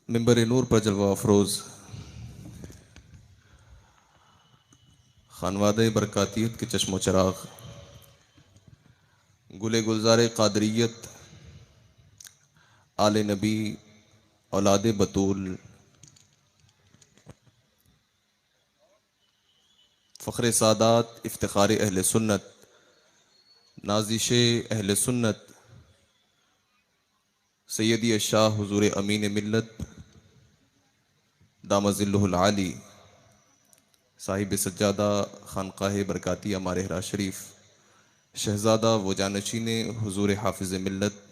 मिंबर नूर पर जलवा अफरोज़ खानवादे बरकातियत के चश्मो चराग गुले गुलजार कादरियत आले नबी औलाद बतूल फ़ख्र सादात इफ्तिखार अहल सुन्नत नाजिश अहल सुन्नत सैयदी शाह हुजूर अमीन मिल्लत दामज़िल्लुहुल आली साहिब सज्जादा खानकाह बरकातिया मारहरा शरीफ शहज़ादा व जानशीन हुजूर हाफिज़ मिल्लत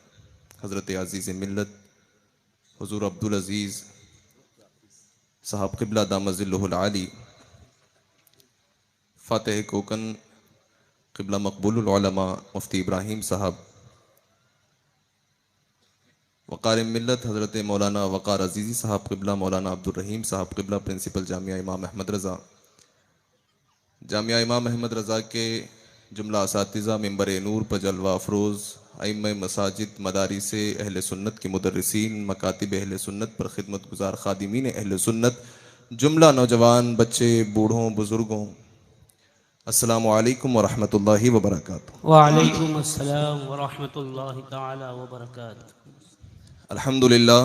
हज़रत अज़ीज़ मिल्लत हुजूर अब्दुल अज़ीज़ साहब क़िबला दामज़िल्लुहुल आली फ़ातिह कोकन क़िबला मक़बूलुल उलमा मुफ्ती इब्राहीम साहब वक़ार मिल्लत हज़रत मौलाना वक़ार अज़ीज़ी साहब क़िबला मौलाना अब्दुल रहीम साहब क़िबला प्रिंसिपल जामिया इमाम अहमद रज़ा जामिया इमाम अहमद रज़ा के जुमला असातिज़ा मिंबर नूर पर जलवा अफरोज़ अइम्मा मसाजिद मदारिस अहल सुन्नत के मुदर्रिसीन मकातिब अहल सुन्नत पर खिदमत गुजार खादिमीन अहल सुन्नत जुमला नौजवान बच्चे बूढ़ों बुज़ुर्गों अस्सलामु अलैकुम व रहमतुल्लाहि व बरकातुहू। वालेकुम अस्सलाम व रहमतुल्लाहि तआला व बरकातुहू। अल्हम्दुलिल्लाह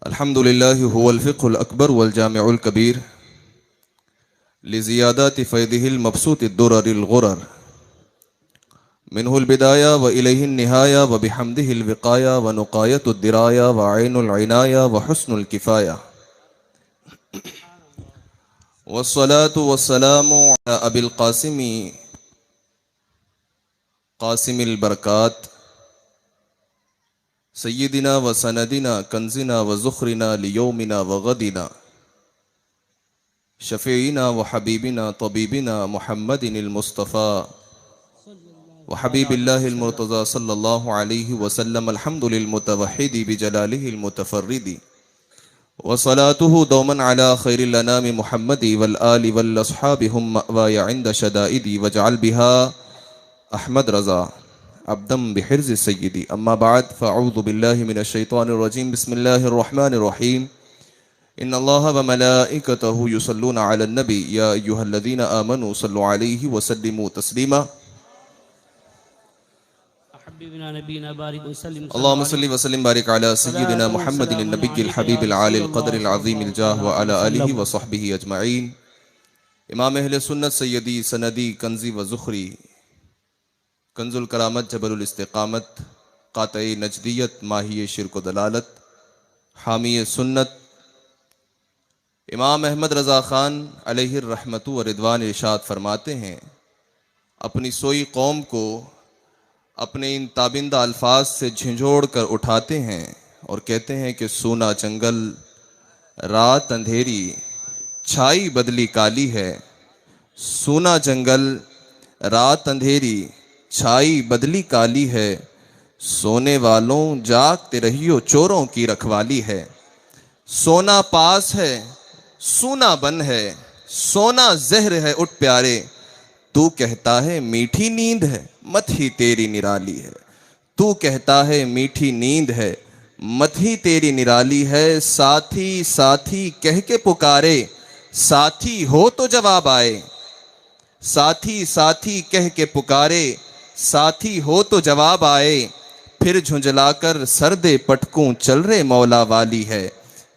अल्हम्दुलिल्लाहि हुवल फ़िक़्हुल अकबर वल जामिउल कबीर लिज़ियादाति फ़ैदिहिल मबसूतिद दुररिल गुरर मिनहुल बिदाया व इलैहिन निहाया व बिहम्दिहिल विक़ाया व नुक़ायतुद दिराया व ऐनुल इनाया व हुस्नुल किफ़ाया वस्सलातु वस्सलामु अला अबिल क़ासिमी क़ासिमिल बरकात सय्यिदिना व सनदिना कंज़िना व ज़ुख़रिना लियौमिना व गदिना शफ़ीना व हबीबिना तबीबिना मुहम्मदिनिल मुस्तफ़ा व हबीबिल्लाहिल मुर्तज़ा सल्लल्लाहु अलैहि वसल्लम अल्हम्दुलिल मुतवहिदि बिजलालिहिल मुतफ़र्रिदि व सलातुहु दौमन अला खैरिल अनामि मुहम्मदि वल आलि वल अस्हाबि हुम मअवाया इंद शदाइदि वजअल बिहा अहमद रज़ा अब्दम बिहिर्ज़ि सय्यिदी अम्मा बाद फ़अऊज़ु बिल्लाहि मिनश शैतानिर रजीम बिस्मिल्लाहिर रहमानिर रहीम इन्नल्लाह व मलाइकतहु युसल्लूना अलन नबी या अय्युहल्लज़ीना आमनू सल्लु अलैहि व सल्लिमू तस्लीमा हबीबना नबीना बारिक वसल्लिम अल्लाहुम्मा सल्लल्लाहु सल्लि व सल्लिम बारिक अला सय्यिदिना अलैहि मुहम्मदिन वसल्लम नबिय्यिल या हबीबिल आलिल रसूलल्लाह क़द्रिल अज़ीमिल सल्लल्लाहु जाह व तआला अला अलैहि आलिहि वसल्लम। व सहबिहि अजमईन। इमाम अहले सुन्नत सैयदी सनदी कंज़ी व ज़ुख़री कंजुल करामत जबरुल इस्तिक़ामत क़ातई नजदियत माही शिरक व दलालत हामी सुन्नत इमाम अहमद रज़ा ख़ान अलैहिर रहमतु व रिदवान इरशाद फरमाते हैं, अपनी सोई कौम को अपने इन ताबिंदा अल्फाज से झिंझोड़ कर उठाते हैं और कहते हैं कि सूना जंगल रात अंधेरी छाई बदली काली है। सूना जंगल रात अंधेरी छाई बदली काली है। सोने वालों जागते रहियो चोरों की रखवाली है। सोना पास है सूना बन है, सोना जहर है उठ प्यारे। तू कहता है मीठी नींद है मत ही तेरी निराली है। तू कहता है मीठी नींद है मत ही तेरी निराली है। साथी साथी कह के पुकारे साथी हो तो जवाब आए। साथी साथी कह के पुकारे साथी हो तो जवाब आए। फिर झुंझलाकर सरदे पटकूं चल रे मौला वाली है।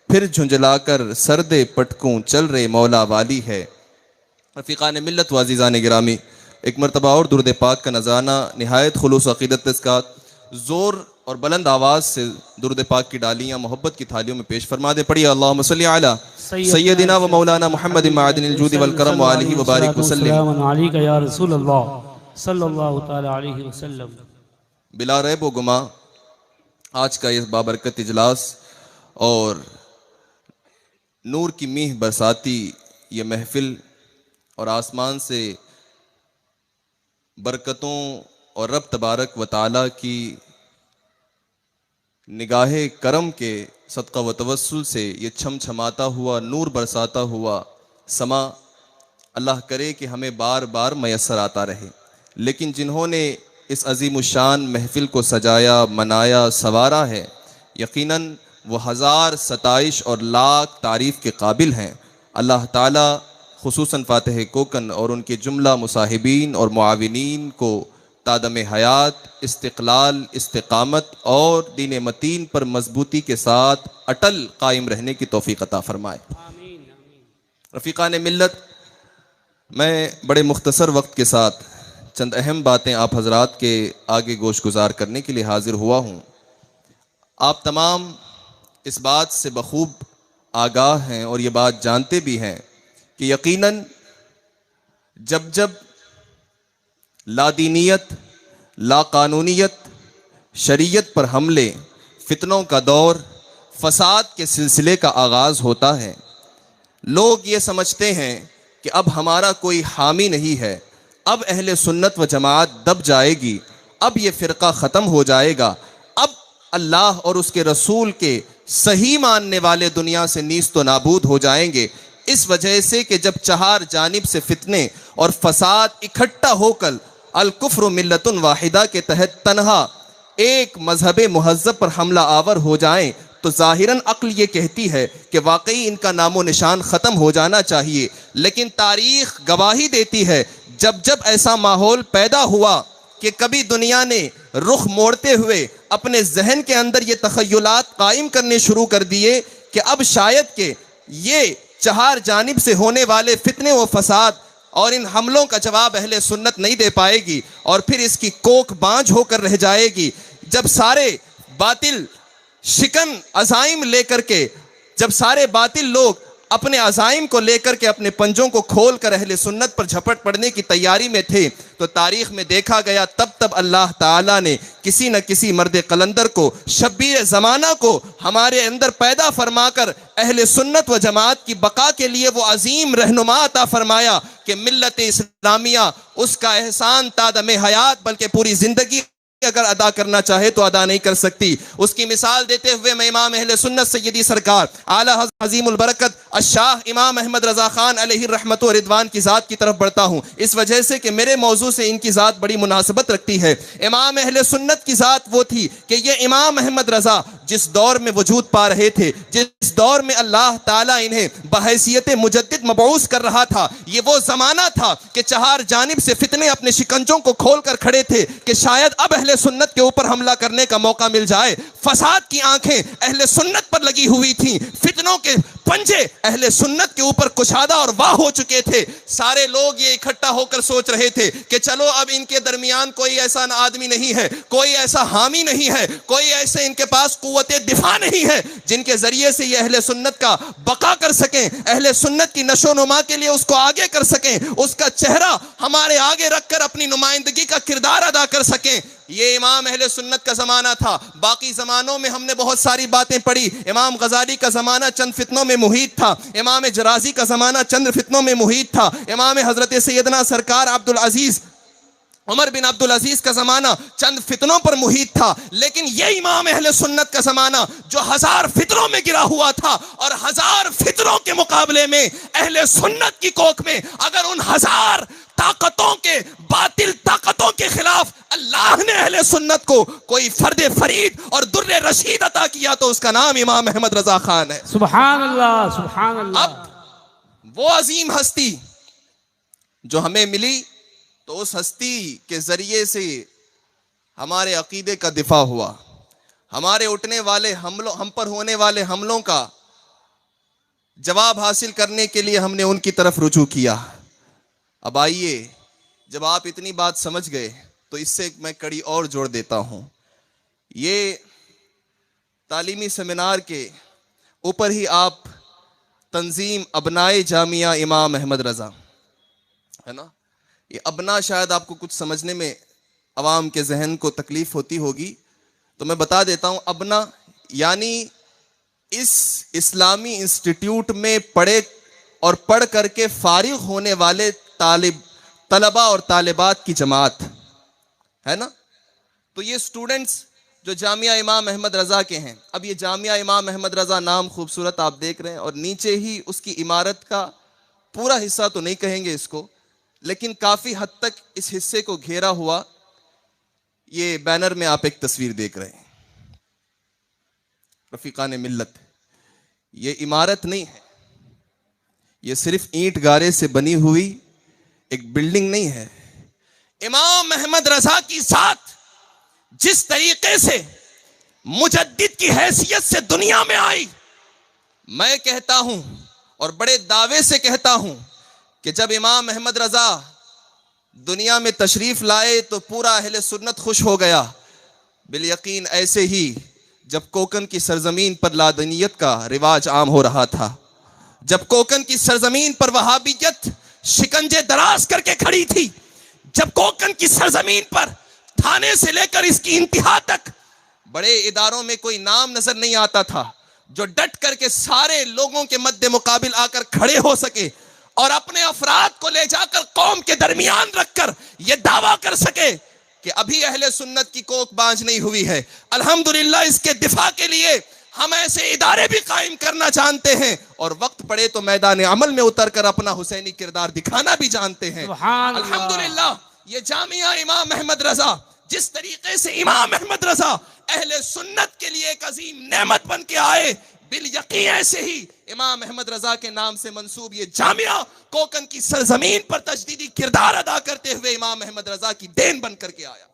फिर झुंझलाकर सरदे पटकूं चल रे मौला वाली है। रफ़ीक़ान मिल्लत व अज़ीज़ान गिरामी, एक मरतबा और दुरूद पाक का नज़ाना नहायत खुलूस अक़ीदत इसका ज़ोर और बुलंद आवाज़ से दुरूद पाक की डालियाँ मोहब्बत की थालियों में पेश फरमा दे। पढ़िए अल्लाहुम्मा सल्लि अला सय्यदिना व मौलाना मुहम्मद मादिनिल जूदि वल करम व आलिहि व बारिक वसल्लिम। या रसूलल्लाह सल्लल्लाहु तआला अलैहि वसल्लम। बिला रैब व गुमा आज का इस बाबरकत इजलास और नूर की मीह बरसाती ये महफिल और आसमान से बरकतों और रब तबारक व ताला की निगाहे करम के सदका व तवस्सुल से ये छमछमाता हुआ नूर बरसाता हुआ समा अल्लाह करे कि हमें बार बार मैसर आता रहे। लेकिन जिन्होंने इस अजीम शान महफिल को सजाया, मनाया, संवारा है, यकीनन वो हज़ार सताइश और लाख तारीफ़ के काबिल हैं। अल्लाह ताला खुसूसन फ़ातिह कोकन और उनके जुमला मुसाहिबीन और मुआविनीन को तादम हयात, इस्तिक़लाल, इस्तिक़ामत और दीन मतीन पर मजबूती के साथ अटल कायम रहने की तौफ़ीक़ अता फ़रमाए। रफ़ीक़ान मिल्लत, मैं बड़े मुख्तसर वक्त के साथ चंद अहम बातें आप हजरात के आगे गोश गुजार करने के लिए हाजिर हुआ हूँ। आप तमाम इस बात से बखूब आगाह हैं और ये बात जानते भी हैं कि यकीनन जब जब लादीनियत, लाकानूनियत, शरीयत पर हमले, फितनों का दौर, फसाद के सिलसिले का आगाज़ होता है, लोग ये समझते हैं कि अब हमारा कोई हामी नहीं है, अब अहले सुन्नत व जमात दब जाएगी, अब ये फ़िरका ख़त्म हो जाएगा, अब अल्लाह और उसके रसूल के सही मानने वाले दुनिया से नीस्त तो नाबूद हो जाएंगे। इस वजह से कि जब चार जानिब से फितने और फसाद इकट्ठा होकर अल कुफ्र मिल्लतुन वाहिदा के तहत तन्हा एक मजहब मुहज़्ज़ब पर हमला आवर हो जाएं, तो ज़ाहिरन अक्ल ये कहती है कि वाकई इनका नामो निशान ख़त्म हो जाना चाहिए। लेकिन तारीख़ गवाही देती है जब जब ऐसा माहौल पैदा हुआ कि कभी दुनिया ने रुख मोड़ते हुए अपने जहन के अंदर ये तख़य्युलात कायम करने शुरू कर दिए कि अब शायद के ये चार जानिब से होने वाले फितने व फसाद और इन हमलों का जवाब अहले सुन्नत नहीं दे पाएगी और फिर इसकी कोख बांझ होकर रह जाएगी। जब सारे बातिल शिकन अज़ाइम लेकर के, जब सारे बातिल लोग अपने अज़ाइम को लेकर के अपने पंजों को खोल कर अहले सुन्नत पर झपट पड़ने की तैयारी में थे, तो तारीख़ में देखा गया तब तब अल्लाह ताला ने किसी न किसी मर्द कलंदर को, शब्बीर ज़माना को हमारे अंदर पैदा फरमाकर अहले सुन्नत व जमात की बका के लिए वो अजीम रहनुमा अता फरमाया कि मिल्लत इस्लामिया उसका एहसान तादम हयात बल्कि पूरी ज़िंदगी अगर अदा करना चाहे तो अदा नहीं कर सकती। उसकी मिसाल देते हुए मैं इमाम अहले सुन्नत सैयदी सरकार आला अज़ीमुल बरकत अशाह इमाम अहमद रज़ा खान अलैहि रहमत व रिदवान की ज़ात की तरफ बढ़ता हूँ, इस वजह से कि मेरे मौजू से इनकी ज़ात बड़ी मुनासबत रखती है। इमाम अहले सुन्नत की ज़ात वो थी कि ये इमाम अहमद रज़ा जिस दौर में वजूद पा रहे थे, जिस दौर में अल्लाह ताला इन्हें बहैसियत मुजद्दिद मबऊस कर रहा था, ये वो ज़माना था कि चार जानिब से फितने अपने शिकंजों को खोल कर खड़े थे कि शायद अब अहले सुन्नत के ऊपर हमला करने का मौका मिल जाए। फसाद की आंखें अहले सुन्नत पर लगी हुई थी, फितनों के पंजे अहले सुन्नत के ऊपर कुशादा और वाह हो चुके थे। सारे लोग ये इकट्ठा होकर सोच रहे थे कि चलो अब इनके दरमियान कोई ऐसा आदमी नहीं है, कोई ऐसा हामी नहीं है, कोई ऐसे इनके पास कुव्वते दिफा नहीं है जिनके जरिए से ये अहले सुन्नत का बका कर सकें, अहले सुन्नत की नशोनुमा के लिए उसको आगे कर सकें, उसका चेहरा हमारे आगे रखकर अपनी नुमाइंदगी का किरदार अदा कर सकें। ये इमाम अहले सुन्नत का ज़माना था। बाकी ज़मानों में हमने बहुत सारी बातें पढ़ी। इमाम गज़ाली का ज़माना चंद फितनों में मुहीत था, इमाम जराजी का ज़माना चंद फितनों में मुहीत था, इमाम हज़रत सैयदना सरकार अब्दुल अजीज़ उमर बिन अब्दुल अजीज का ज़माना चंद फितनों पर मुहीत था। लेकिन ये इमाम अहले सुन्नत का ज़माना जो हजार फितनों में गिरा हुआ था, और हजार फितनों के मुकाबले में अहले सुन्नत की कोख में अगर उन हजार ताकतों के, बातिल ताकतों के खिलाफ अल्लाह ने अहले सुन्नत को कोई फर्द फरीद और दुर्रे रशीद अता किया तो उसका नाम इमाम अहमद रजा खान है। सुभान अल्लाह, सुभान अल्लाह। अब वो अजीम हस्ती जो हमें मिली, तो उस हस्ती के जरिए से हमारे अकीदे का दिफा हुआ, हमारे उठने वाले हमलों, हम पर होने वाले हमलों का जवाब हासिल करने के लिए हमने उनकी तरफ रुजू किया। अब आइए, जब आप इतनी बात समझ गए तो इससे मैं कड़ी और जोड़ देता हूँ। ये तालीमी सेमिनार के ऊपर ही आप तंजीम अबनाए जामिया इमाम अहमद रज़ा, है ना, ये अबना शायद आपको कुछ समझने में अवाम के जहन को तकलीफ होती होगी, तो मैं बता देता हूँ। अबना यानी इस इस्लामी इंस्टीट्यूट में पढ़े और पढ़ करके फारिग होने वाले तलबा और तालिबात की जमात, है ना। तो ये स्टूडेंट्स जो जामिया इमाम अहमद रज़ा के हैं, अब ये जामिया इमाम अहमद रज़ा नाम खूबसूरत आप देख रहे हैं, और नीचे ही उसकी इमारत का पूरा हिस्सा तो नहीं कहेंगे इसको, लेकिन काफ़ी हद तक इस हिस्से को घेरा हुआ ये बैनर में आप एक तस्वीर देख रहे हैं। रफीकान मिल्लत, ये इमारत नहीं है, ये सिर्फ ईंट गारे से बनी हुई एक बिल्डिंग नहीं है। इमाम अहमद रजा की साथ जिस तरीके से मुजद्दिद की हैसियत से दुनिया में आई, मैं कहता हूं और बड़े दावे से कहता हूं कि जब इमाम अहमद रजा दुनिया में तशरीफ लाए तो पूरा अहले सुन्नत खुश हो गया। बिल यकीन ऐसे ही जब कोकन की सरजमीन पर लादनियत का रिवाज आम हो रहा था, जब कोकन की सरजमीन पर वहाबियत शिकंजे दराज करके खड़ी थी, जब कोकन की सरजमीन पर थाने से लेकर इसकी इंतहा तक बड़े इदारों में कोई नाम नजर नहीं आता था जो डट करके सारे लोगों के मद्दे मुकाबिल आकर खड़े हो सके और अपने अफराद को ले जाकर कौम के दरमियान रखकर यह दावा कर सके कि अभी अहले सुन्नत की कोक बांझ नहीं हुई है। अल्हम्दुलिल्लाह इसके दिफा के लिए हम ऐसे इदारे भी कायम करना जानते हैं और वक्त पड़े तो मैदान अमल में उतर कर अपना हुसैनी किरदार दिखाना भी जानते हैं। अल्हम्दुलिल्लाह ये जामिया इमाम अहमद रजा, जिस तरीके से इमाम अहमद रजा अहले सुन्नत के लिए एक अजीम नेमत बन के आए, बिल यकीन ऐसे ही इमाम अहमद रजा के नाम से मंसूब ये जामिया कोकन की सरजमीन पर तजदीदी किरदार अदा करते हुए इमाम अहमद रजा की देन बन करके आया।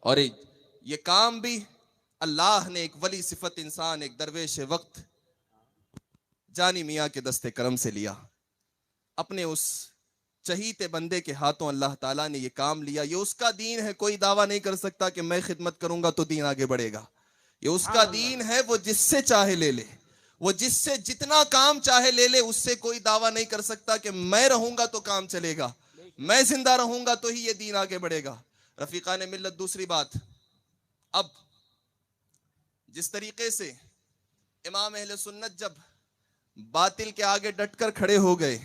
और ये काम भी अल्लाह ने एक वली सिफत इंसान, एक दरवेश वक्त जानी मियाँ के दस्ते करम से लिया। अपने उस चहीते बंदे के हाथों अल्लाह ताला ने ये काम लिया। ये उसका दीन है, कोई दावा नहीं कर सकता कि मैं खिदमत करूंगा तो दीन आगे बढ़ेगा। ये उसका दीन है, वो जिससे चाहे ले ले, वो जिससे जितना काम चाहे ले ले, उससे कोई दावा नहीं कर सकता कि मैं रहूंगा तो काम चलेगा, मैं जिंदा रहूंगा तो ही ये दीन आगे बढ़ेगा। रफीकान मिल्लत, दूसरी बात, अब जिस तरीके से इमाम अहले सुन्नत जब बातिल के आगे डटकर खड़े हो गए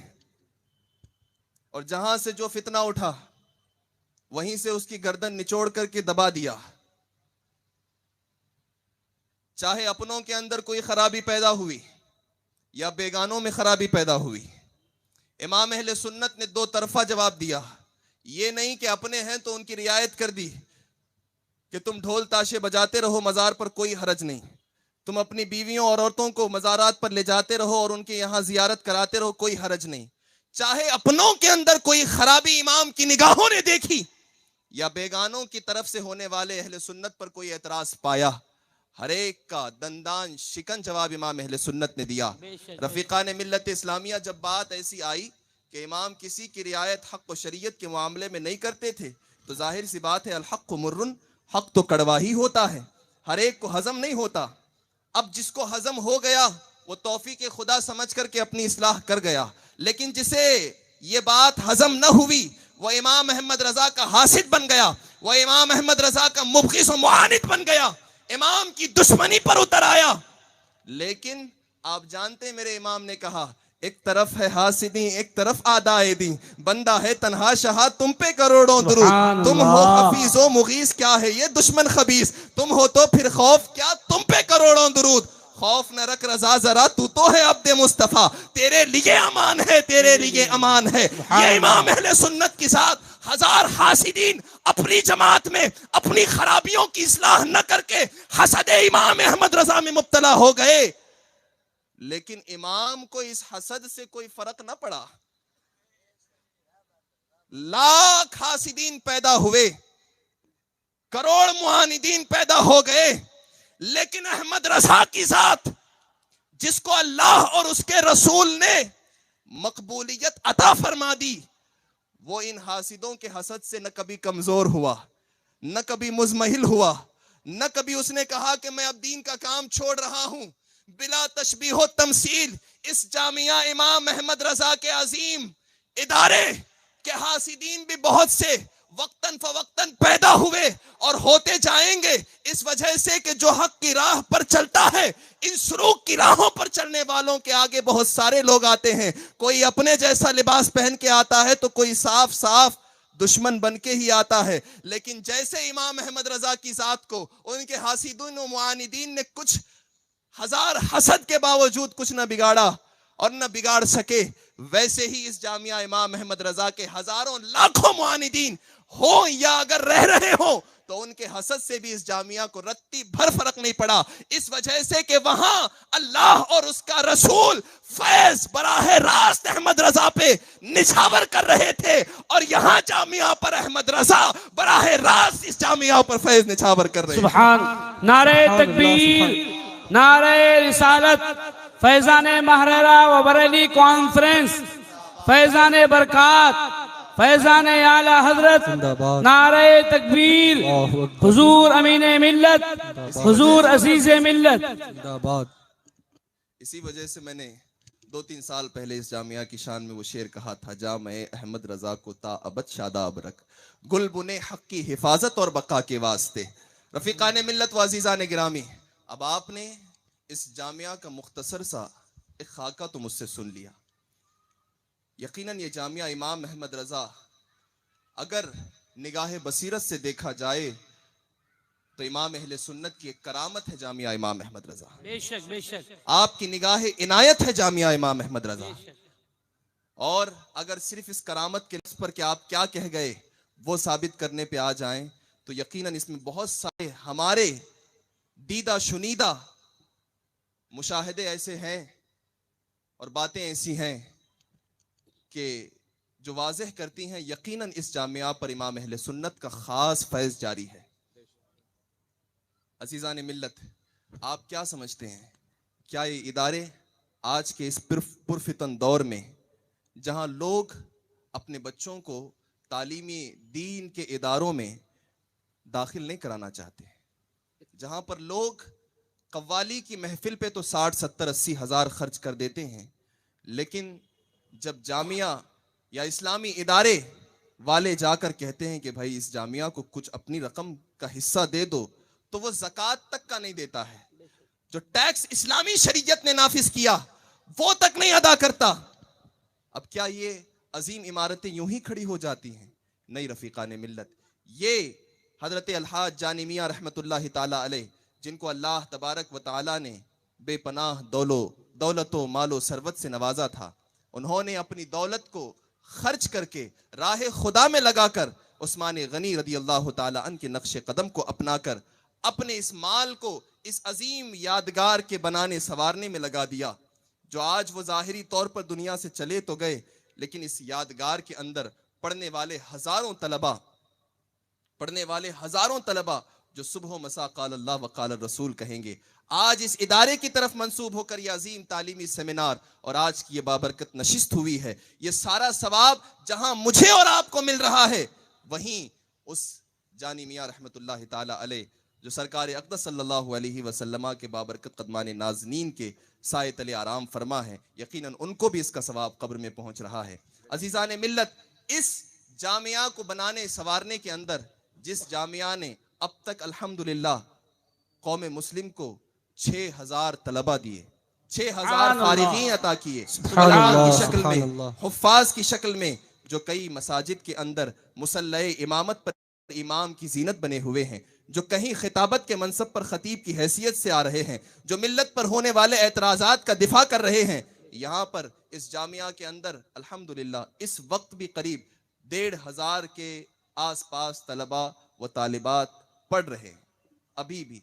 और जहां से जो फितना उठा वहीं से उसकी गर्दन निचोड़ करके दबा दिया, चाहे अपनों के अंदर कोई खराबी पैदा हुई या बेगानों में खराबी पैदा हुई, इमाम अहले सुन्नत ने दो तरफा जवाब दिया। ये नहीं कि अपने हैं तो उनकी रियायत कर दी कि तुम ढोल ताशे बजाते रहो, मजार पर कोई हरज नहीं, तुम अपनी बीवियों और औरतों को मजारात पर ले जाते रहो और उनके यहां जियारत कराते रहो, कोई हरज नहीं। चाहे अपनों के अंदर कोई खराबी इमाम की निगाहों ने देखी या बेगानों की तरफ से होने वाले अहले सुन्नत पर कोई एतराज पाया, हर एक का दंदान शिकन जवाब इमाम अहले सुन्नत ने दिया। रफीकान मिल्लत इस्लामिया, जब बात ऐसी आई कि इमाम किसी की रियायत हक व शरीयत के मामले में नहीं करते थे, तो जाहिर सी बात है, अल हक़्क़ु मुर्रुन, हक तो कड़वा ही होता है, हर एक को हजम नहीं होता। अब जिसको हजम हो गया वो तौफीक खुदा समझ करके अपनी इस्लाह कर गया, लेकिन जिसे ये बात हजम न हुई वो इमाम अहमद रजा का हासिद बन गया, वो इमाम अहमद रजा का मुबग़िज़ व मुआनिद बन गया, इमाम की दुश्मनी पर उतर आया। लेकिन आप जानते हैं मेरे इमाम ने कहा, एक तरफ है हासिदी, एक तरफ आदाए दी, बंदा है तन्हा शाह तुम पे करोड़ों दुरूद, तुम हो हफीज व मुगीस, क्या है ये दुश्मन खबीस, तुम हो तो फिर खौफ क्या, तुम पे करोड़ों दुरूद, खौफ न रख रजा जरा, तू तो है अब्दे मुस्तफा, तेरे लिए अमान है, तेरे लिए अमान है। ये इमाम अहले सुन्नत के साथ हजार हासिदीन अपनी जमात में अपनी खराबियों की इस्लाह न करके हसद इमाम अहमद रजा में मुब्तला हो गए, लेकिन इमाम को इस हसद से कोई फर्क न पड़ा। लाख हासिदीन पैदा हुए, करोड़ मुआनिदीन पैदा हो गए, लेकिन अहमद रजा की साथ जिसको अल्लाह और उसके रसूल ने मकबूलियत अता फरमा दी, वो इन हासिदों के हसद से न कभी कमजोर हुआ, न कभी मुजमहिल हुआ, न कभी उसने कहा कि मैं अब दीन का काम छोड़ रहा हूं। बिला तशबीह व तमसील इस जामिया इमाम अहमद रजा के अजीम इदारे के हासिदीन भी बहुत से वक्तन फवक्तन पैदा हुए और होते जाएंगे, इस वजह से कि जो हक की राह पर चलता है, इन सुरूक की राहों पर चलने वालों के आगे बहुत सारे लोग आते हैं। कोई अपने जैसा लिबास पहन के आता है तो कोई साफ साफ दुश्मन बन के ही आता है। लेकिन जैसे इमाम अहमद रजा की जात को उनके हासिदीन व मुआनिदीन ने कुछ हजार हसद के बावजूद कुछ न बिगाड़ा और न बिगाड़ सके, वैसे ही इस जामिया इमाम अहमद रजा के हजारों लाखों मुआनिदीन हो या अगर रह रहे हो तो उनके हसद से भी इस जामिया को रत्ती भर फर्क नहीं पड़ा, इस वजह से कि वहां अल्लाह और उसका रसूल फैज बराह रास्त अहमद रजा पे निछावर कर रहे थे, और यहां जामिया पर अहमद रजा बराह रास्त इस जामिया पर फैज निछावर कर रहे हैं। सुभान। नारे तकबीर, नारे रिसालत, फैजाने महरेरा व बरेली कॉन्फ्रेंस, फैजाने बरकात, फैजाने आला हजरत, नारे तकबीर, हुजूर अमीने मिल्लत, हुजूर अजीज़े मिल्लत। इसी वजह से मैंने 2-3 साल पहले इस जामिया की शान में वो शेर कहा था, जा मैं अहमद रजा को ता अबद शादाब रख, गुल बुने हक की हिफाजत और बका के वास्ते। रफीकान मिल्लत व अजीज़ान गिरामी, अब आपने इस जामिया का मुख्तसर सा एक खाका तो मुझसे सुन लिया। यकीनन ये जामिया इमाम अहमद रजा अगर निगाह बसीरत से देखा जाए तो इमाम अहले सुन्नत की एक करामत है जामिया इमाम अहमद रजा। बेशक बेशक आपकी निगाह इनायत है जामिया इमाम अहमद रजा। और अगर सिर्फ इस करामत के लफ्ज़ पर कि आप क्या कह गए वो साबित करने पे आ जाएं तो यकीनन इसमें बहुत सारे हमारे दीदा शुनीदा मुशाहिदे ऐसे हैं और बातें ऐसी हैं कि जो वाज़ेह करती हैं यकीनन इस जामिया पर इमाम अहले सुन्नत का खास फैज़ जारी है। अज़ीज़ान मिल्लत, आप क्या समझते हैं, क्या ये इदारे आज के इस पुरफितन दौर में जहां लोग अपने बच्चों को तालीमी दीन के इदारों में दाखिल नहीं कराना चाहते, जहां पर लोग कव्वाली की महफिल पे तो 60, 70, 80 हज़ार खर्च कर देते हैं, लेकिन जब जामिया या इस्लामी इदारे वाले जाकर कहते हैं कि भाई इस जामिया को कुछ अपनी रकम का हिस्सा दे दो, तो वो ज़कात तक का नहीं देता है। जो टैक्स इस्लामी शरीयत ने नाफिज किया वो तक नहीं अदा करता। अब क्या ये अजीम इमारतें यूं ही खड़ी हो जाती हैं? नहीं रफीकान मिल्लत, ये हजरत अलहाज जानी मियां रहमतुल्लाह ताला अलैह, जिनको अल्लाह तबारक व ताला ने बेपनाह दौलतो मालो सरवत से नवाजा था, उन्होंने अपनी दौलत को खर्च करके राह खुदा में लगाकर उस्मान गनी रदी अल्लाह ताला अन के नक्शे कदम को अपनाकर अपने इस माल को इस अजीम यादगार के बनाने संवारने में लगा दिया, जो आज वो जाहिरी तौर पर दुनिया से चले तो गए, लेकिन इस यादगार के अंदर पढ़ने वाले हजारों तलबा जो सुबह मसा क़ाल अल्लाह व क़ाल रसूल कहेंगे, आज इस इदारे की तरफ मंसूब होकर यह अजीम तालीमी सेमिनार और आज की ये बाबरकत नशिस्त हुई है। ये सारा सवाब जहां मुझे और आपको मिल रहा है, वहीं उस जानी मियां रहमतुल्लाह ताला अलैह जो सरकार अक़दस सल्लल्लाहु अलैहि वसल्लम के बाबरकत क़दमान नाज़नीन के साए तले आराम फरमा है, यकीनन उनको भी इसका सवाब कब्र में पहुंच रहा है। अज़ीज़ान मिल्लत, इस जामिया को बनाने संवारने के अंदर जिस जामिया ने अब तक अल्हम्दुलिल्लाह कौम मुस्लिम को 6000 तलबा दिए, 6000 फारिगीन अता किए, कुरान की शक्ल में, हुफ्फाज की शक्ल में, जो कई मसाजिद के अंदर मुसल्ले इमामत पर इमाम की जीनत बने हुए हैं, जो कहीं खिताबत के मनसब पर खतीब की हैसियत से आ रहे हैं, जो मिल्लत पर होने वाले एतराज़ात का दिफा कर रहे हैं, यहाँ पर इस जामिया के अंदर अल्हम्दुलिल्लाह इस वक्त भी करीब 1500 के आसपास तलबा व तालिबात पढ़ रहे हैं अभी भी,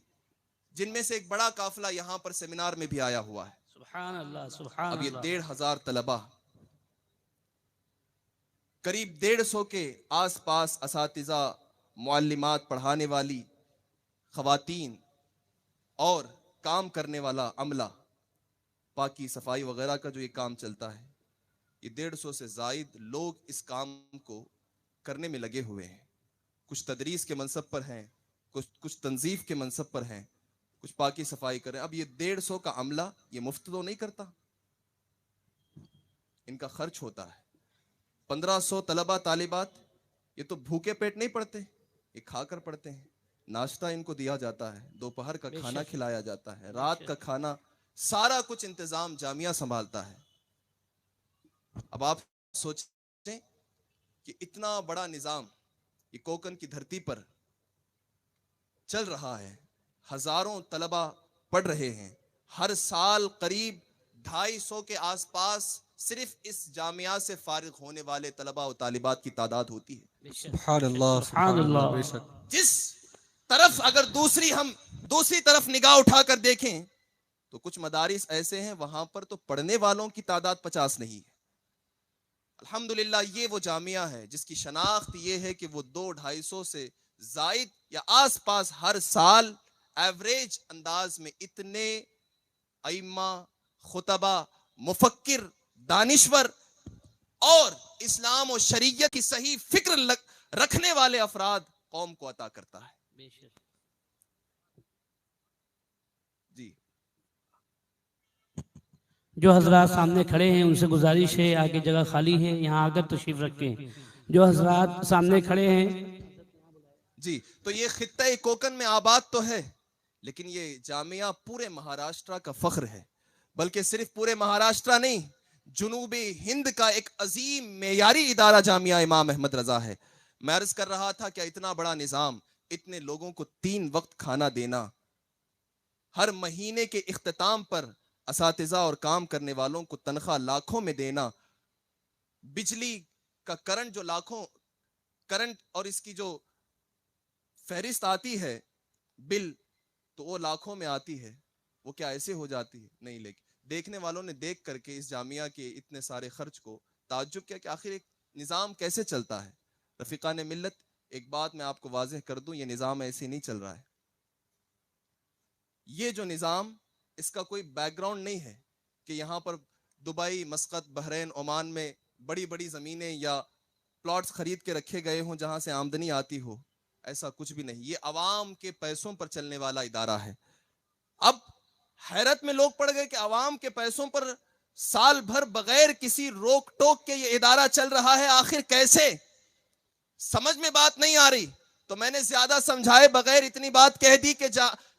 जिनमें से एक बड़ा काफिला यहाँ पर सेमिनार में भी आया हुआ है। सुभान अल्लाह, सुभान अब ये अल्लाह। 1500 तलबा, करीब 150 के आसपास असातिज़ा, मुअल्लिमात, पढ़ाने वाली खवातीन और काम करने वाला अमला, पाकी सफाई वगैरह का जो ये काम चलता है, ये 150 से ज़ायद लोग इस काम को करने में लगे हुए हैं। कुछ तदरीस के मनसब पर हैं, कुछ तंजीफ के मनसब पर हैं, कुछ पाकी सफाई करें। अब ये 150 का अमला ये मुफ्त तो नहीं करता, इनका खर्च होता है। 1500 तलबा तालिबात ये तो भूखे पेट नहीं पढ़ते, ये खाकर पढ़ते हैं। नाश्ता इनको दिया जाता है, दोपहर का खाना खिलाया जाता है, रात का खाना, सारा कुछ इंतजाम जामिया संभालता है। अब आप सोचें कि इतना बड़ा निजाम ये कोकन की धरती पर चल रहा है, हजारों तलबा पढ़ रहे हैं, हर साल करीब 250 के आसपास सिर्फ इस जामिया से फारिग होने वाले तलबा और तालिबात की तादाद होती है। सुभान अल्लाह, सुभान अल्लाह, बेशक। जिस तरफ अगर दूसरी तरफ निगाह उठाकर देखें तो कुछ मदारिस ऐसे हैं वहां पर तो पढ़ने वालों की तादाद 50 नहीं है। अल्हम्दुलिल्लाह ये वो जामिया है जिसकी शनाख्त ये है कि वो 200-250 से जायद या आसपास हर साल एवरेज अंदाज में इतने अइम्मा, खुतबा, मुफक्किर, दानिश्वर और इस्लाम और शरीयत की सही फिक्र रखने वाले अफराद कौम को अता करता है। जी, जो हजरात सामने खड़े हैं उनसे गुजारिश है, आगे जगह खाली है, यहाँ आकर तशरीफ रखें। जो हजरात सामने खड़े हैं जी, तो ये खित्ता कोकन में आबाद तो है, लेकिन ये जामिया पूरे महाराष्ट्र का फख्र है। बल्कि सिर्फ पूरे महाराष्ट्र नहीं, जुनूबी हिंद का एक अजीम मेयारी इदारा जामिया इमाम अहमद रजा है। मैं अर्ज कर रहा था कि इतना बड़ा निजाम, इतने लोगों को 3 वक्त खाना देना, हर महीने के इख्तिताम पर असातिज़ा और काम करने वालों को तनख्वाह लाखों में देना, बिजली का करंट जो लाखों करंट और इसकी जो फहरिस्त आती है बिल, तो वो लाखों में आती है। वो क्या ऐसे हो जाती है? नहीं। लेकिन देखने वालों ने देख करके इस जामिया के इतने सारे खर्च को ताज्जुब किया कि आखिर एक निज़ाम कैसे चलता है। रफ़ीक़ान मिल्लत, एक बात मैं आपको वाज़ेह कर दूं, ये निज़ाम ऐसे नहीं चल रहा है। ये जो निज़ाम, इसका कोई बैकग्राउंड नहीं है कि यहाँ पर दुबई, मस्कत, बहरीन, ओमान में बड़ी बड़ी ज़मीनें या प्लॉट्स खरीद के रखे गए हों जहाँ से आमदनी आती हो। ऐसा कुछ भी नहीं। ये अवाम के पैसों पर चलने वाला इदारा है। अब हैरत में लोग पड़ गए कि अवाम के पैसों पर साल भर बगैर किसी रोक टोक के ये इदारा चल रहा है। आखिर कैसे? समझ में बात नहीं आ रही। तो मैंने ज्यादा समझाए बगैर इतनी बात कह दी कि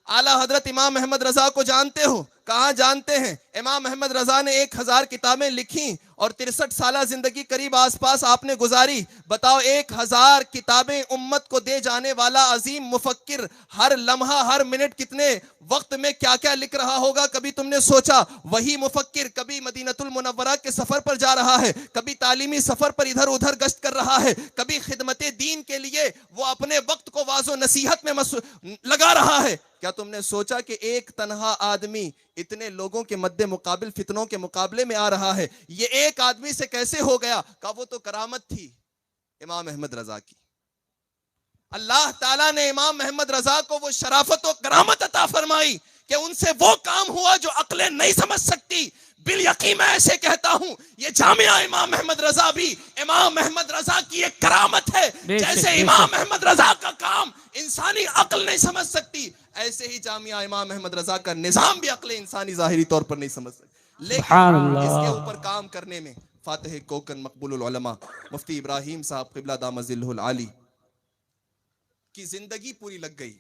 आला हजरत इमाम अहमद रजा को जानते हो? कहाँ जानते हैं? इमाम अहमद रजा ने 1000 किताबें लिखी और 63 साल जिंदगी करीब आसपास आपने गुजारी। बताओ, 1000 किताबें उम्मत को दे जाने वाला अजीम मुफक्किर हर लम्हा, हर मिनट, कितने वक्त में क्या क्या लिख रहा होगा? कभी तुमने सोचा? वही मुफक्किर कभी मदीनतुल मुनव्वरा के सफर पर जा रहा है, कभी तालीमी सफर पर इधर उधर गश्त कर रहा है, कभी खिदमते दीन के लिए वो अपने वक्त को वाज़ो नसीहत में लगा रहा है। क्या तुमने सोचा कि एक तन्हा आदमी इतने लोगों के मद्दे मुकाबिल, फितनों के मुकाबले में आ रहा है? ये एक आदमी से कैसे हो गया? का वो तो करामत थी इमाम अहमद रजा की। अल्लाह ताला ने इमाम अहमद रजा को वो शराफत और करामत अता फरमाई कि उनसे वो काम हुआ जो अक्लें नहीं समझ सकती। बिल यकीन मैं ऐसे कहता हूं, ये जामिया इमाम अहमद रजा भी इमाम अहमद रजा की एक करामत है। जैसे इमाम अहमद रजा का काम इंसानी अक्ल नहीं समझ सकती, ऐसे ही जामिया इमाम अहमद रजा का निजाम भी अक्ल इंसानी जाहिरी तौर पर नहीं समझ सकती। लेकिन इसके ऊपर काम करने में फातिह कोकन मकबूलुल उलमा मुफ्ती इब्राहिम साहब क़िबला दामजिल्लुल आली की जिंदगी पूरी लग गई।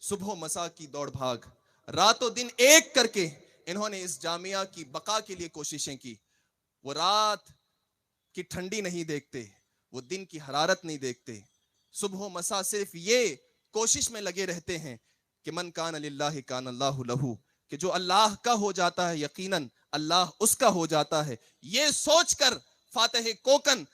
सुबह मसा की दौड़ भाग, रातों दिन एक करके इन्होंने इस जामिया की बका के लिए कोशिशें की। वो रात की ठंडी नहीं देखते, वो दिन की हरारत नहीं देखते। सुबह मसा सिर्फ ये कोशिश में लगे रहते हैं कि मन कान लिल्लाहि कान अल्लाहु लहू, कि जो अल्लाह का हो जाता है यकीनन अल्लाह उसका हो जाता है। ये सोचकर फातिह कोकन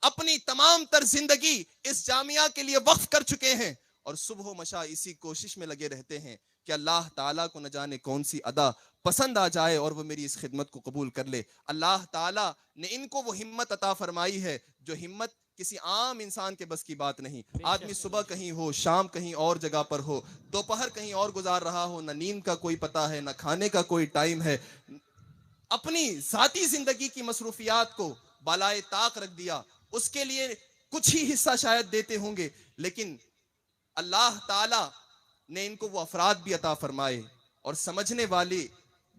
अपनी तमाम तर जिंदगी इस जामिया के लिए वक्फ कर चुके हैं और सुबह मशा इसी कोशिश में लगे रहते हैं कि अल्लाह ताला को न जाने कौन सी अदा पसंद आ जाए और वो मेरी इस खिदमत को कबूल कर ले। अल्लाह ताला ने इनको वो हिम्मत अता फरमाई है जो हिम्मत किसी आम इंसान के बस की बात नहीं। आदमी सुबह कहीं हो, शाम कहीं और जगह पर हो, दोपहर कहीं और गुजार रहा हो, न नींद का कोई पता है, न खाने का कोई टाइम है, अपनी जाती जिंदगी की मसरूफियात को बालाए ताक रख दिया। उसके लिए कुछ ही हिस्सा शायद देते होंगे, लेकिन अल्लाह ताला ने इनको वो अफराद भी अता फरमाए और समझने वाले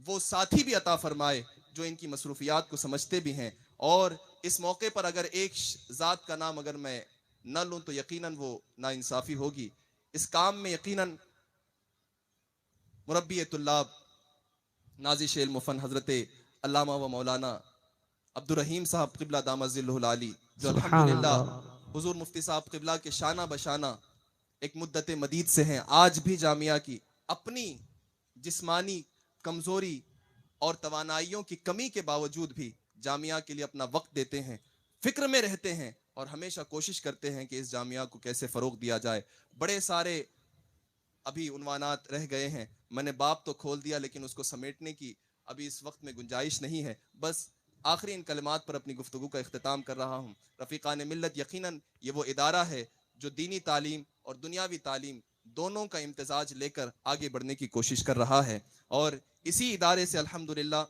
वो साथी भी अता फरमाए जो इनकी मसरूफियात को समझते भी हैं। और इस मौके पर अगर एक ज़ात का नाम अगर मैं न लूँ तो यकीनन वो नाइंसाफ़ी होगी। इस काम में यकीनन मुरब्बी तुल्लाब नाज़िश इल्म फ़न हज़रत अल्लामा व मौलाना अब्दुर रहीम साहब क़िबला दामजिल्लुल आली, जो अल्हम्दुलिल्लाह हुज़ूर मुफ्ती साहब क़िबला के शाना बशाना एक मुद्दत मदीद से हैं। आज भी जामिया की अपनी जिस्मानी कमज़ोरी और तवानाइयों की कमी के बावजूद भी जामिया के लिए अपना वक्त देते हैं, फिक्र में रहते हैं और हमेशा कोशिश करते हैं कि इस जामिया को कैसे फ़रोग दिया जाए। बड़े सारे अभी उन्वानात रह गए हैं, मैंने बाप तो खोल दिया लेकिन उसको समेटने की अभी इस वक्त में गुंजाइश नहीं है। बस आखिरी इन कलिमात पर अपनी गुफ्तगू का इख्तिताम कर रहा हूँ। रफ़ीक़ान मिल्लत यकीनन ये वो इदारा है जो दीनी तालीम और दुनियावी तालीम दोनों का इम्तिजाज लेकर आगे बढ़ने की कोशिश कर रहा है। और इसी इदारे से अल्हम्दुलिल्लाह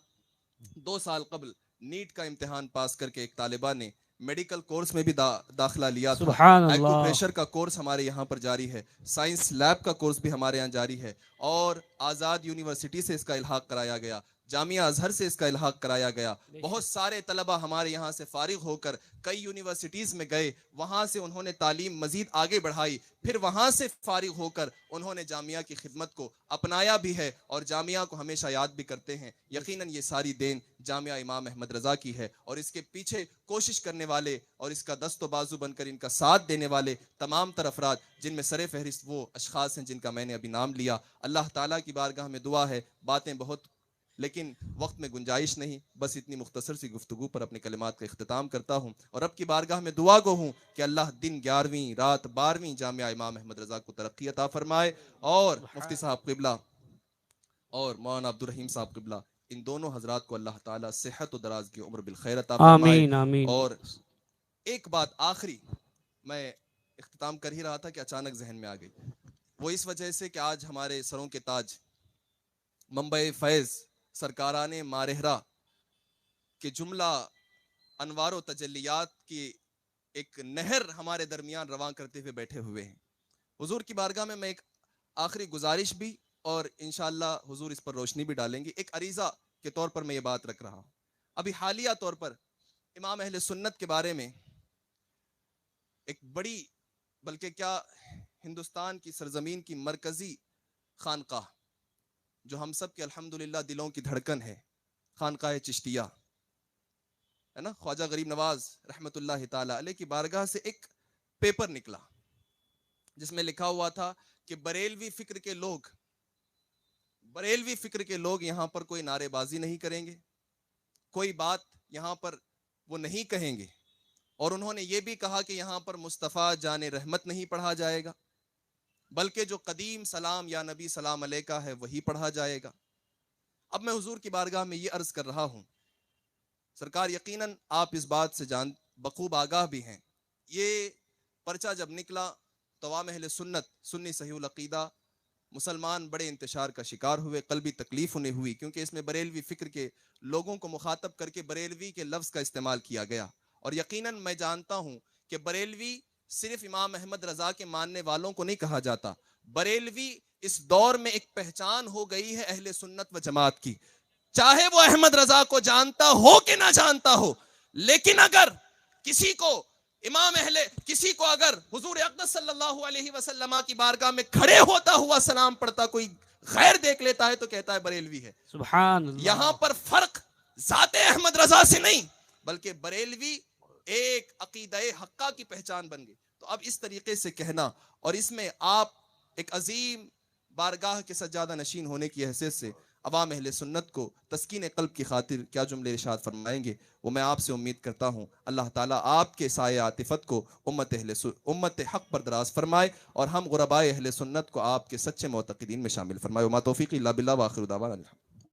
2 साल कबल नीट का इम्तिहान पास करके एक तालिबा ने मेडिकल कोर्स में भी दाखिला लिया था। सुभान अल्लाह। एक्यूप्रेशर का कोर्स हमारे यहाँ पर जारी है, साइंस लैब का कोर्स भी हमारे यहाँ जारी है और आज़ाद यूनिवर्सिटी से इसका इल्हाक कराया गया, जामिया अजहर से इसका इल्हाक कराया गया। बहुत सारे तलबा हमारे यहाँ से फारिग होकर कई यूनिवर्सिटीज़ में गए, वहाँ से उन्होंने तालीम मजीद आगे बढ़ाई, फिर वहाँ से फारिग होकर उन्होंने जामिया की खिदमत को अपनाया भी है और जामिया को हमेशा याद भी करते हैं। यकीनन ये सारी देन जामिया इमाम अहमद रज़ा की है और इसके पीछे कोशिश करने वाले और इसका दस्तो बाजू बनकर इनका साथ देने वाले तमाम तर अफराद, जिनमें सरे फहरिस्त वो अशखास हैं जिनका मैंने अभी नाम लिया। अल्लाह ताला की बारगाह में दुआ है, बातें बहुत लेकिन वक्त में गुंजाइश नहीं, बस इतनी मुख्तसर सी गुफ्तगू पर अपने कलिमात का इख्तिताम करता हूँ और अब की बारगाह में दुआ गो हूँ कि अल्लाह दिन 11वीं रात 12वीं जामिया इमाम अहमद रज़ा को तरक्की अता फरमाए और मुफ्ती साहब क़िबला और मौलाना अब्दुल रहीम साहब क़िबला इन दोनों हजरात को अल्लाह ताला सेहत और दराज की उम्र बिल खैर अता फरमाए। आमीन आमीन। और एक बात आखिरी मैं इख्तिताम कर ही रहा था कि अचानक जहन में आ गई, वो इस वजह से कि आज हमारे सरों के ताज मुंबई फैज़ सरकाराने मारहरा के जुमला अनवार व तजल्लियात की एक नहर हमारे दरमियान रवां करते हुए बैठे हुए हैं। हुजूर की बारगाह में मैं एक आखिरी गुजारिश भी और इंशाअल्लाह हुजूर इस पर रोशनी भी डालेंगे, एक अरीज़ा के तौर पर मैं ये बात रख रहा हूँ। अभी हालिया तौर पर इमाम अहले सुन्नत के बारे में एक बड़ी, बल्कि क्या हिंदुस्तान की सरजमीन की मरकजी खानकाह जो हम सब के अल्हम्दुलिल्लाह दिलों की धड़कन है, खानकाह चिश्तिया है ना, ख्वाजा गरीब नवाज रहमतुल्लाह ताला अलैह की बारगाह से एक पेपर निकला जिसमें लिखा हुआ था कि बरेलवी फिक्र के लोग यहाँ पर कोई नारेबाजी नहीं करेंगे, कोई बात यहाँ पर वो नहीं कहेंगे और उन्होंने ये भी कहा कि यहाँ पर मुस्तफ़ा जाने रहमत नहीं पढ़ा जाएगा, बल्कि जो कदीम सलाम या नबी सलाम अलैका है वही पढ़ा जाएगा। अब मैं हुजूर की बारगाह में ये अर्ज कर रहा हूँ, सरकार यकीनन आप इस बात से बखूब आगाह भी हैं, ये पर्चा जब निकला तो अवाम अहले सुन्नत सुन्नी सहीउल अक़ीदा मुसलमान बड़े इंतशार का शिकार हुए, कल्बी तकलीफ उन्हें हुई क्योंकि इसमें बरेलवी फिक्र के लोगों को मुखातब करके बरेलवी के लफ्ज़ का इस्तेमाल किया गया। और यकीनन मैं जानता हूँ कि बरेलवी सिर्फ इमाम अहमद रज़ा के मानने वालों को नहीं कहा जाता, बरेलवी इस दौर में एक पहचान हो गई है अहले सुन्नत व जमात की, चाहे वो अहमद रज़ा को जानता हो कि ना जानता हो। लेकिन अगर किसी को अगर हुजूर अक़दस सल्लल्लाहु अलैहि वसल्लम की बारगाह में खड़े होता हुआ सलाम पढ़ता कोई गैर देख लेता है तो कहता है बरेलवी है। सुभान अल्लाह। यहां पर फर्क ज़ाते अहमद रज़ा से नहीं बल्कि बरेलवी एक अकीदे हक्का की पहचान बन गई। तो अब इस तरीके से कहना और इसमें आप एक अजीम बारगाह के सज्जादा नशीन होने की हैसियत से अवाम अहले सुन्नत को तस्कीन क़ल्ब की खातिर क्या जुमले इरशाद फरमाएंगे, वो मैं आपसे उम्मीद करता हूँ। अल्लाह ताला आपके साए आतिफत को उम्मत हक़ पर दराज फरमाए और हम गुरबाए अहले सुन्नत को आपके सच्चे मोतक़ीदीन में शामिल फरमाए। मा तौफ़ीक़ी इल्ला बिल्लाह व आखिरु दावाना।